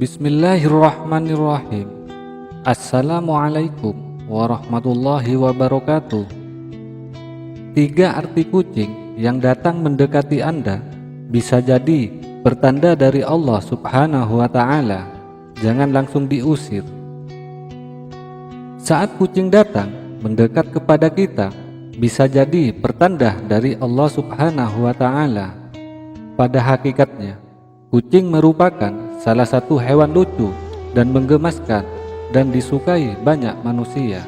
Bismillahirrahmanirrahim. Assalamualaikum warahmatullahi wabarakatuh. 3 arti kucing yang datang mendekati Anda bisa jadi pertanda dari Allah Subhanahu wa Ta'ala. Jangan langsung diusir. Saat kucing datang mendekat kepada kita, bisa jadi pertanda dari Allah Subhanahu wa Ta'ala. Pada hakikatnya, kucing merupakan salah satu hewan lucu dan menggemaskan dan disukai banyak manusia.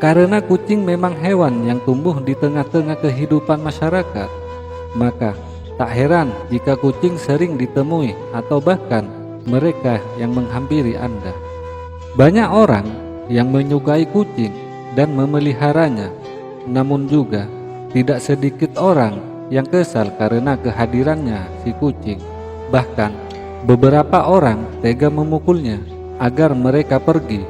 Karena kucing memang hewan yang tumbuh di tengah-tengah kehidupan masyarakat, maka tak heran jika kucing sering ditemui atau bahkan mereka yang menghampiri Anda. Banyak orang yang menyukai kucing dan memeliharanya, namun juga tidak sedikit orang yang kesal karena kehadirannya si kucing. Bahkan beberapa orang tega memukulnya agar mereka pergi.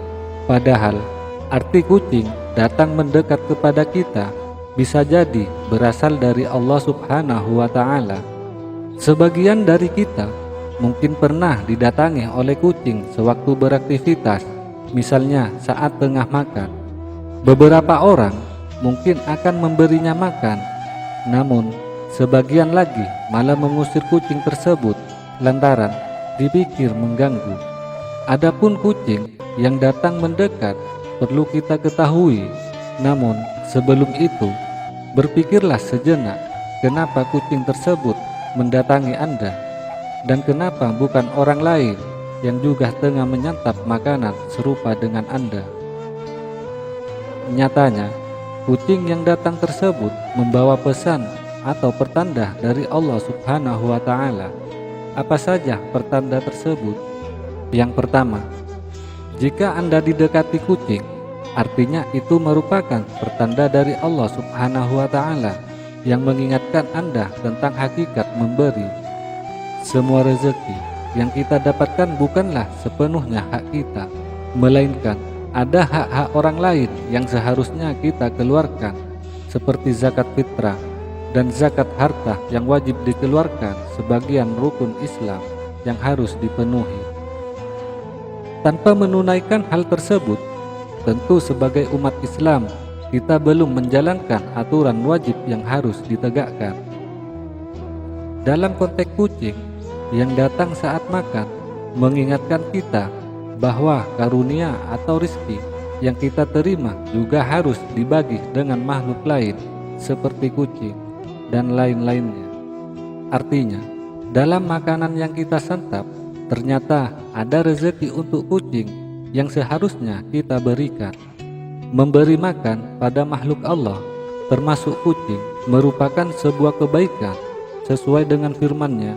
Padahal arti kucing datang mendekat kepada kita bisa jadi berasal dari Allah Subhanahu wa Ta'ala. Sebagian dari kita mungkin pernah didatangi oleh kucing sewaktu beraktivitas, misalnya saat tengah makan. Beberapa orang mungkin akan memberinya makan, namun sebagian lagi malah mengusir kucing tersebut lantaran dipikir mengganggu. Adapun kucing yang datang mendekat perlu kita ketahui, namun sebelum itu berpikirlah sejenak kenapa kucing tersebut mendatangi Anda dan kenapa bukan orang lain yang juga tengah menyantap makanan serupa dengan Anda. Nyatanya, kucing yang datang tersebut membawa pesan atau pertanda dari Allah Subhanahu wa Ta'ala. Apa saja pertanda tersebut? Yang pertama, jika Anda didekati kucing, artinya itu merupakan pertanda dari Allah Subhanahu wa Ta'ala yang mengingatkan Anda tentang hakikat memberi. Semua rezeki yang kita dapatkan bukanlah sepenuhnya hak kita, melainkan ada hak-hak orang lain yang seharusnya kita keluarkan, seperti zakat fitrah dan zakat harta yang wajib dikeluarkan sebagian rukun Islam yang harus dipenuhi. Tanpa menunaikan hal tersebut, tentu sebagai umat Islam kita belum menjalankan aturan wajib yang harus ditegakkan. Dalam konteks kucing yang datang saat makan mengingatkan kita bahwa karunia atau rizki yang kita terima juga harus dibagi dengan makhluk lain seperti kucing dan lain-lainnya. Artinya, dalam makanan yang kita santap ternyata ada rezeki untuk kucing yang seharusnya kita berikan. Memberi makan pada makhluk Allah termasuk kucing merupakan sebuah kebaikan. Sesuai dengan firman-Nya,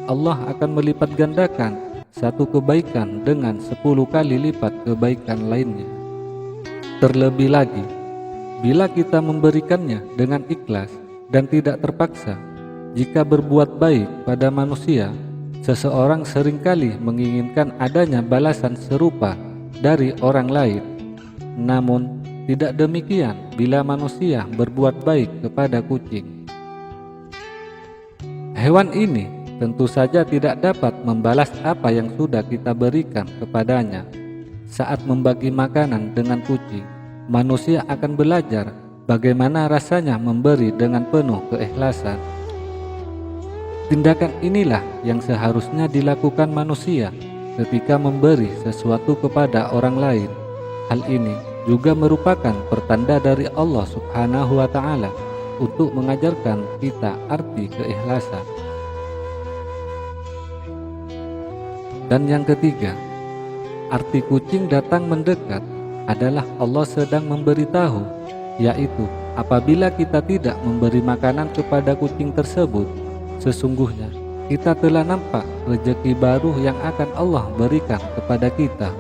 Allah akan melipat gandakan satu kebaikan dengan 10 kali lipat kebaikan lainnya. Terlebih lagi, bila kita memberikannya dengan ikhlas dan tidak terpaksa. Jika berbuat baik pada manusia, seseorang seringkali menginginkan adanya balasan serupa dari orang lain. Namun, tidak demikian bila manusia berbuat baik kepada kucing. Hewan ini tentu saja tidak dapat membalas apa yang sudah kita berikan kepadanya. Saat membagi makanan dengan kucing, manusia akan belajar bagaimana rasanya memberi dengan penuh keikhlasan. Tindakan inilah yang seharusnya dilakukan manusia ketika memberi sesuatu kepada orang lain. Hal ini juga merupakan pertanda dari Allah Subhanahu wa Ta'ala untuk mengajarkan kita arti keikhlasan. Dan yang ketiga, arti kucing datang mendekat adalah Allah sedang memberitahu, yaitu apabila kita tidak memberi makanan kepada kucing tersebut, sesungguhnya kita telah nampak rezeki baru yang akan Allah berikan kepada kita.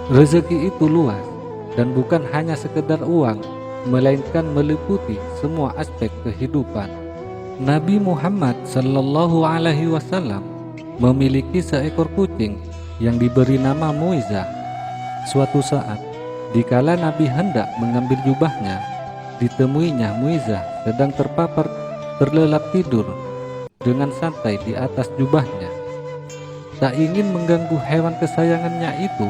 Rezeki itu luas dan bukan hanya sekedar uang, melainkan meliputi semua aspek kehidupan. Nabi Muhammad sallallahu alaihi wasallam memiliki seekor kucing yang diberi nama Muizah. Suatu saat, dikala Nabi hendak mengambil jubahnya, ditemuinya Muizah sedang terpapar terlelap tidur dengan santai di atas jubahnya. Tak ingin mengganggu hewan kesayangannya itu,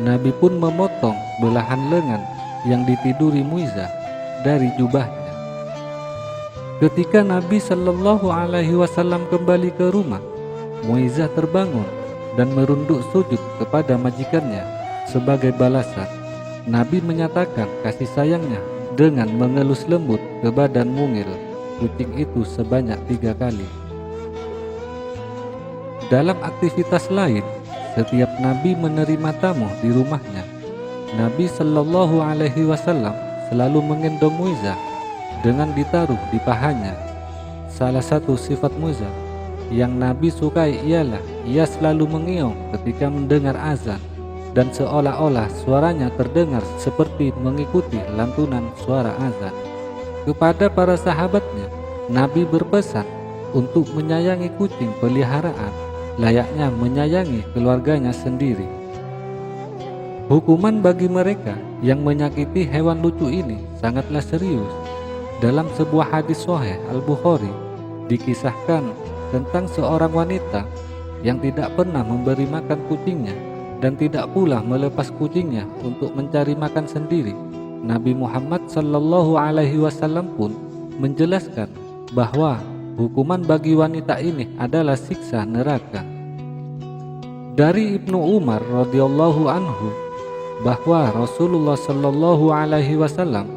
Nabi pun memotong belahan lengan yang ditiduri Muizah dari jubahnya. Ketika Nabi Shallallahu Alaihi Wasallam kembali ke rumah, Muizah terbangun dan merunduk sujud kepada majikannya. Sebagai balasan, Nabi menyatakan kasih sayangnya dengan mengelus lembut ke badan mungil kucing itu sebanyak 3 kali. Dalam aktivitas lain, setiap Nabi menerima tamu di rumahnya, Nabi Shallallahu Alaihi Wasallam selalu menggendong Muizah dengan ditaruh di pahanya. Salah satu sifat Muizah yang Nabi sukai ialah ia selalu mengiung ketika mendengar azan, dan seolah-olah suaranya terdengar seperti mengikuti lantunan suara azan. Kepada para sahabatnya, Nabi berpesan untuk menyayangi kucing peliharaan layaknya menyayangi keluarganya sendiri. Hukuman bagi mereka yang menyakiti hewan lucu ini sangatlah serius. Dalam sebuah hadis Sahih Al-Bukhari dikisahkan tentang seorang wanita yang tidak pernah memberi makan kucingnya dan tidak pula melepas kucingnya untuk mencari makan sendiri. Nabi Muhammad Sallallahu Alaihi Wasallam pun menjelaskan bahwa hukuman bagi wanita ini adalah siksa neraka. Dari Ibnu Umar radhiyallahu anhu bahwa Rasulullah Sallallahu Alaihi Wasallam,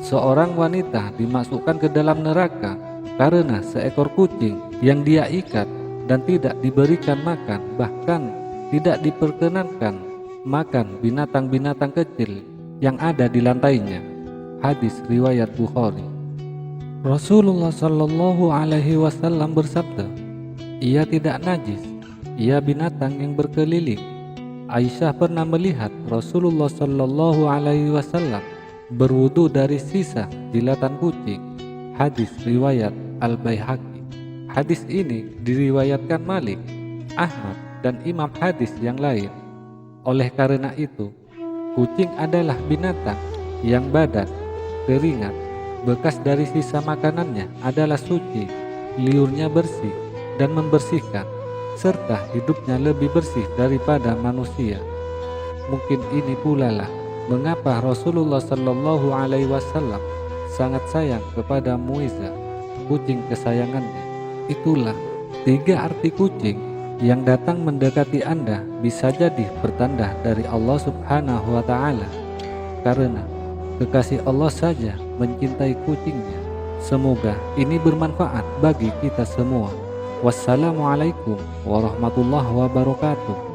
seorang wanita dimasukkan ke dalam neraka karena seekor kucing yang dia ikat dan tidak diberikan makan, bahkan tidak diperkenankan makan binatang-binatang kecil yang ada di lantainya. Hadis riwayat Bukhari. Rasulullah Shallallahu Alaihi Wasallam bersabda, ia tidak najis, ia binatang yang berkeliling. Aisyah pernah melihat Rasulullah Shallallahu Alaihi Wasallam berwudu dari sisa jilatan kucing. Hadis riwayat Al-Baihaqi. Hadis ini diriwayatkan Malik, Ahmad, dan imam hadis yang lain. Oleh karena itu, kucing adalah binatang yang badan, keringat, bekas dari sisa makanannya adalah suci, liurnya bersih dan membersihkan, serta hidupnya lebih bersih daripada manusia. Mungkin ini pula lah mengapa Rasulullah Shallallahu Alaihi Wasallam sangat sayang kepada Muizah, kucing kesayangannya. Itulah 3 arti kucing yang datang mendekati Anda bisa jadi pertanda dari Allah Subhanahu wa Ta'ala, karena kekasih Allah saja mencintai kucingnya. Semoga ini bermanfaat bagi kita semua. Wassalamualaikum warahmatullahi wabarakatuh.